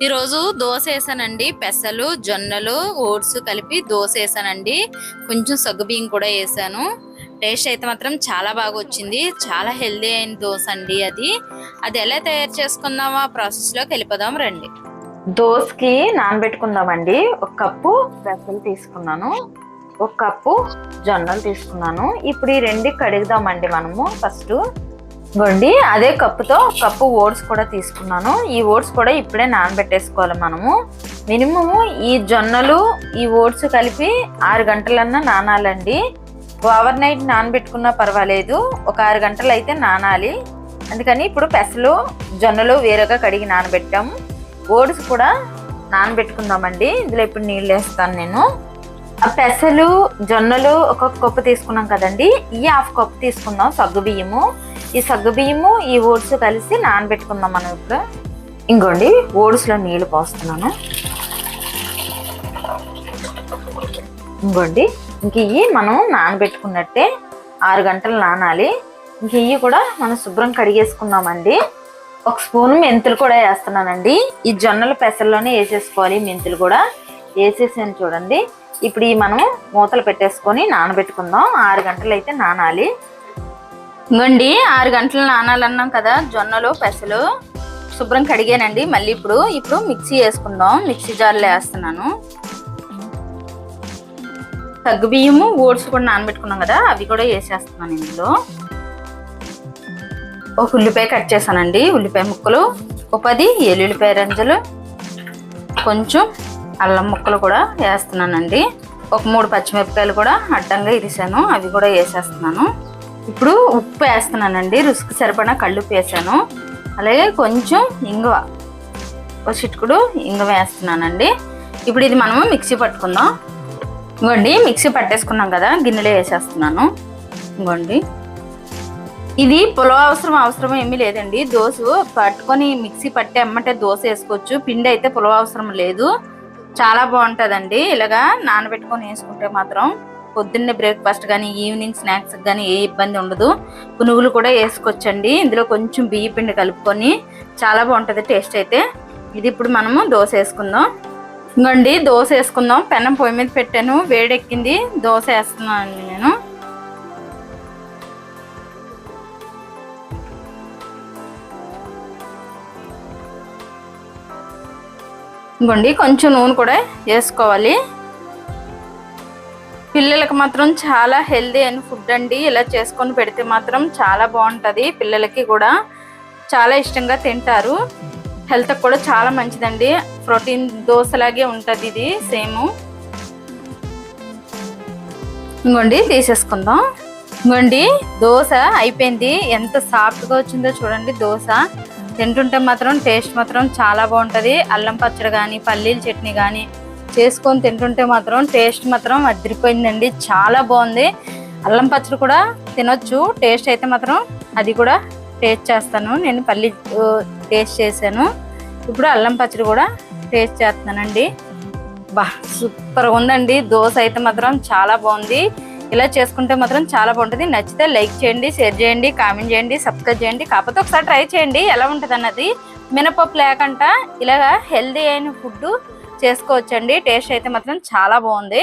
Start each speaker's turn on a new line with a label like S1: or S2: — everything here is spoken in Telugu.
S1: ఈరోజు దోశ వేసానండి. పెసలు, జొన్నలు, ఓట్స్ కలిపి దోశ వేసానండి. కొంచెం సగ్గుబియ్యం కూడా వేసాను. టేస్ట్ అయితే మాత్రం చాలా బాగా వచ్చింది. చాలా హెల్దీ అయిన దోశ అండి అది ఎలా తయారు చేసుకుందామా ప్రాసెస్ లోకి వెళ్ళిపోదాం రండి.
S2: దోశకి నానబెట్టుకుందామండి. ఒక కప్పు పెసలు తీసుకున్నాను, ఒక కప్పు జొన్నలు తీసుకున్నాను. ఇప్పుడు ఈ రెండు కడుగుదామండి మనము ఫస్ట్. ఇవ్వండి, అదే కప్పుతో కప్పు ఓట్స్ కూడా తీసుకున్నాను. ఈ ఓట్స్ కూడా ఇప్పుడే నానబెట్టేసుకోవాలి మనము. మినిమము ఈ జొన్నలు ఈ ఓట్స్ కలిపి 6 గంటలన్నా నానాలండి. ఓవర్ నైట్ నానబెట్టుకున్నా పర్వాలేదు, ఒక 6 గంటలు అయితే నానాలి. అందుకని ఇప్పుడు పెసలు జొన్నలు వేరేగా కడిగి నానబెట్టాము. ఓట్స్ కూడా నానబెట్టుకుందామండి. ఇందులో ఇప్పుడు నీళ్ళు వేస్తాను నేను. ఆ పెసలు జొన్నలు ఒక్కొక్క కప్పు తీసుకున్నాం కదండి, ఈ 1/2 కప్పు తీసుకుందాం సగ్గుబియ్యము. ఈ సగ్గుబియ్యము ఈ ఓట్స్ కలిసి నానబెట్టుకుందాం మనం ఇప్పుడు. ఇంకోండి, ఓట్స్లో నీళ్ళు పోస్తున్నాను. ఇంకోండి, ఇంక ఇవి మనం నానబెట్టుకున్నట్టే 6 గంటలు నానాలి. ఇంక ఇవి కూడా మనం శుభ్రం కడిగేసుకుందామండి. 1 స్పూన్ మెంతులు కూడా వేస్తున్నానండి. ఈ జొన్నల పెసల్లోనే వేసేసుకోవాలి. మెంతులు కూడా వేసేసాను చూడండి. ఇప్పుడు ఈ మనం మూతలు పెట్టేసుకొని నానబెట్టుకుందాం. 6 గంటలు అయితే నానాలి.
S1: ఇంకోండి, 6 గంటలు నానాలన్నాం కదా జొన్నలు పెసలు. శుభ్రం కడిగానండి. మళ్ళీ ఇప్పుడు మిక్సీ వేసుకుందాం. మిక్సీ జార్లో వేస్తున్నాను. సగ్గుబియ్యము ఓట్స్ కూడా నానబెట్టుకున్నాం కదా, అవి కూడా వేసేస్తున్నాను ఇందులో. ఒక ఉల్లిపాయ కట్ చేశానండి, ఉల్లిపాయ ముక్కలు. ఒక 10 ఎల్లుల్లిపాయ రంజలు, కొంచెం అల్లం ముక్కలు కూడా వేస్తున్నానండి. ఒక 3 పచ్చిమిరపకాయలు కూడా అడ్డంగా ఇరిసాను, అవి కూడా వేసేస్తున్నాను. ఇప్పుడు ఉప్పు వేస్తున్నానండి, రుచికి సరిపడా కళ్ళుప్పు వేసాను. అలాగే కొంచెం ఇంగువ, ఒక చిటికుడు ఇంగువ వేస్తున్నానండి. ఇప్పుడు ఇది మనము మిక్సీ పట్టుకుందాం. ఇంకోండి, మిక్సీ పట్టేసుకున్నాం కదా, గిన్నెలో వేసేస్తున్నాను. ఇంకోండి, ఇది పులావ్ అవసరం ఏమీ లేదండి. దోశ పట్టుకొని మిక్సీ పట్టి అమ్మంటే దోశ వేసుకోవచ్చు. పిండి అయితే పులావ్ అవసరం లేదు. చాలా బాగుంటుందండి. ఇలాగా నానబెట్టుకొని వేసుకుంటే మాత్రం పొద్దున్నే బ్రేక్ఫాస్ట్ కానీ ఈవినింగ్ స్నాక్స్ కానీ ఏ ఇబ్బంది ఉండదు. పునుగులు కూడా వేసుకోవచ్చండి. ఇందులో కొంచెం బియ్య పిండి కలుపుకొని చాలా బాగుంటుంది టేస్ట్ అయితే. ఇది ఇప్పుడు మనము దోశ వేసుకుందాం. ఇంకోండి, దోశ వేసుకుందాం. పెనం పొయ్యి మీద పెట్టాను, వేడెక్కింది. దోశ వేస్తున్నాను నేను. ఇంకోండి, కొంచెం నూనె కూడా వేసుకోవాలి. పిల్లలకి మాత్రం చాలా హెల్దీ అయిన ఫుడ్ అండి. ఇలా చేసుకొని పెడితే మాత్రం చాలా బాగుంటుంది. పిల్లలకి కూడా చాలా ఇష్టంగా తింటారు. హెల్త్కి కూడా చాలా మంచిదండి. ప్రోటీన్ దోశలాగే ఉంటుంది ఇది సేమ్. ఇంకోండి, తీసేసుకుందాం. ఇంకోండి, దోశ అయిపోయింది. ఎంత సాఫ్ట్గా వచ్చిందో చూడండి. దోశ తింటుంటే మాత్రం టేస్ట్ మాత్రం చాలా బాగుంటుంది. అల్లం పచ్చడి కానీ పల్లీల చట్నీ కానీ చేసుకొని తింటుంటే మాత్రం టేస్ట్ మాత్రం అదిరిపోయిందండి. చాలా బాగుంది. అల్లం పచ్చడి కూడా తినొచ్చు. టేస్ట్ అయితే మాత్రం అది కూడా టేస్ట్ చేస్తాను. నేను పల్లీ టేస్ట్ చేశాను. ఇప్పుడు అల్లం పచ్చడి కూడా టేస్ట్ చేస్తున్నానండి. సూపర్గా ఉందండి. దోశ అయితే మాత్రం చాలా బాగుంది. ఇలా చేసుకుంటే మాత్రం చాలా బాగుంటుంది. నచ్చితే లైక్ చేయండి, షేర్ చేయండి, కామెంట్ చేయండి, సబ్స్క్రైబ్ చేయండి. కాకపోతే ఒకసారి ట్రై చేయండి ఎలా ఉంటుంది అన్నది. మినపప్పు లేకుండా ఇలాగా హెల్దీ అయిన ఫుడ్ చేసుకోవచ్చండి. టేస్ట్ అయితే మాత్రం చాలా బాగుంది.